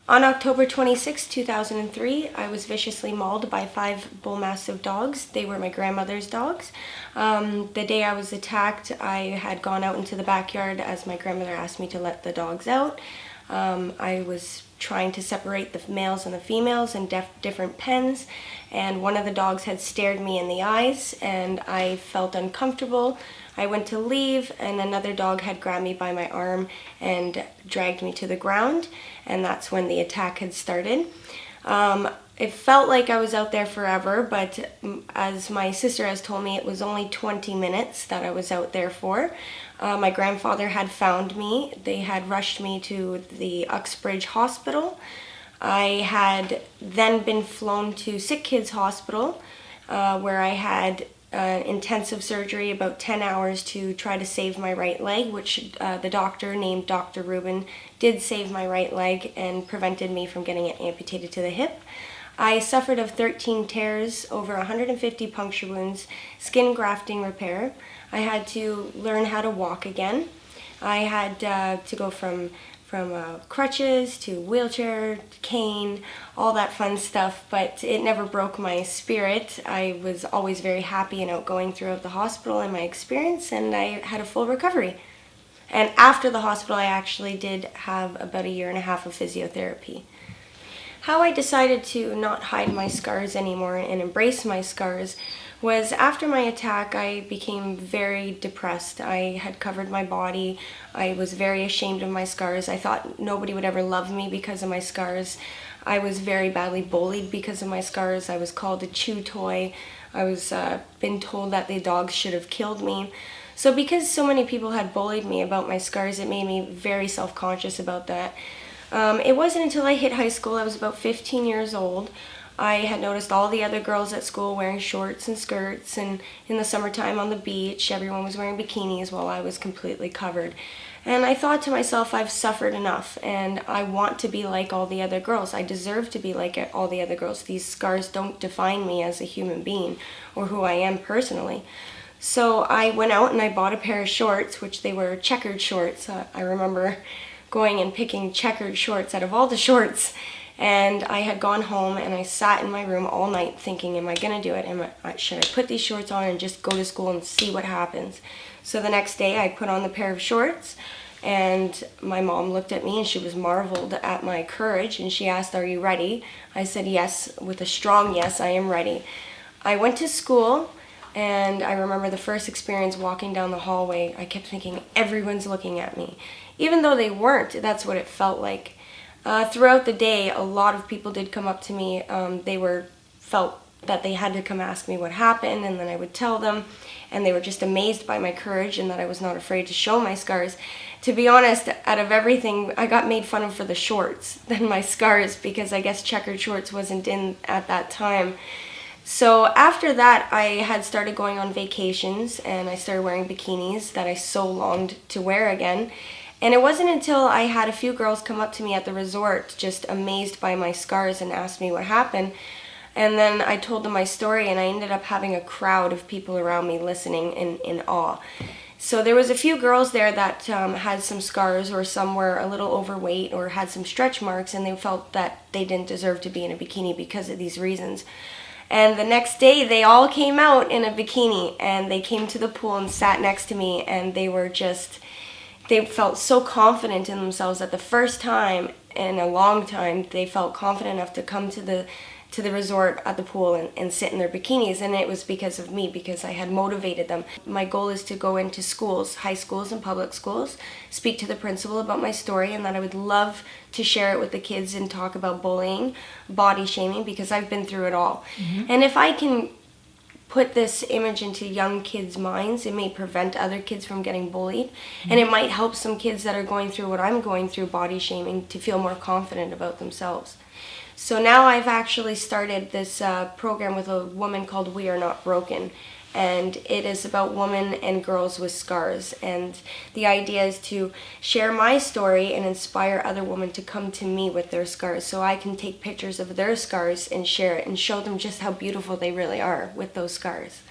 On October 26, 2003, I was viciously mauled by 5 bull mastiff dogs. They were my grandmother's dogs. The day I was attacked, I had gone out into the backyard as my grandmother asked me to let the dogs out. I was trying to separate the males and the females in different pens, and one of the dogs had stared me in the eyes, and I felt uncomfortable. I went to leave, and another dog had grabbed me by my arm and dragged me to the ground, and that's when the attack had started. It felt like I was out there forever, but as my sister has told me, it was only 20 minutes that I was out there for. My grandfather had found me. They had rushed me to the Uxbridge Hospital. I had then been flown to Sick Kids Hospital, where I had intensive surgery, about 10 hours to try to save my right leg, which the doctor named Dr. Rubin did save my right leg and prevented me from getting it amputated to the hip. I suffered of 13 tears, over 150 puncture wounds, skin grafting repair. I had to learn how to walk again. I had to go from crutches to wheelchair, cane, all that fun stuff, but it never broke my spirit. I was always very happy and outgoing throughout the hospital and my experience, and I had a full recovery. And after the hospital, I actually did have about 1.5 years of physiotherapy. How I decided to not hide my scars anymore and embrace my scars was after my attack. I became very depressed. I had covered my body. I was very ashamed of my scars. I thought nobody would ever love me because of my scars. I was very badly bullied because of my scars. I was called a chew toy. I was been told that the dogs should have killed me. So because so many people had bullied me about my scars, it made me very self-conscious about that. It wasn't until I hit high school, I was about 15 years old, I had noticed all the other girls at school wearing shorts and skirts, and in the summertime on the beach, everyone was wearing bikinis while I was completely covered. And I thought to myself, I've suffered enough, and I want to be like all the other girls. I deserve to be like all the other girls. These scars don't define me as a human being or who I am personally. So I went out and I bought a pair of shorts, which they were checkered shorts. I remember going and picking checkered shorts out of all the shorts, and I had gone home and I sat in my room all night thinking, am I gonna do it? Should I put these shorts on and just go to school and see what happens? So the next day I put on the pair of shorts, and my mom looked at me and she was marveled at my courage, and she asked, are you ready? I said yes, with a strong yes, I am ready. I went to school, and I remember the first experience walking down the hallway, I kept thinking, everyone's looking at me. Even though they weren't, that's what it felt like. Throughout the day, a lot of people did come up to me. They felt that they had to come ask me what happened, and then I would tell them, and they were just amazed by my courage and that I was not afraid to show my scars. To be honest, out of everything, I got made fun of for the shorts than my scars, because I guess checkered shorts wasn't in at that time. So after that, I had started going on vacations, and I started wearing bikinis that I so longed to wear again. And it wasn't until I had a few girls come up to me at the resort, just amazed by my scars, and asked me what happened. And then I told them my story, and I ended up having a crowd of people around me listening in awe. So there was a few girls there that had some scars, or some were a little overweight or had some stretch marks, and they felt that they didn't deserve to be in a bikini because of these reasons. And the next day, they all came out in a bikini, and they came to the pool and sat next to me, and they felt so confident in themselves that the first time in a long time they felt confident enough to come to the resort at the pool and sit in their bikinis, and it was because of me, because I had motivated them. My goal is to go into schools, high schools and public schools, speak to the principal about my story, and that I would love to share it with the kids and talk about bullying, body shaming, because I've been through it all. Mm-hmm. And if I can put this image into young kids' minds, it may prevent other kids from getting bullied, and it might help some kids that are going through what I'm going through, body shaming, to feel more confident about themselves. So now I've actually started this program with a woman called We Are Not Broken, and it is about women and girls with scars, and the idea is to share my story and inspire other women to come to me with their scars, so I can take pictures of their scars and share it and show them just how beautiful they really are with those scars.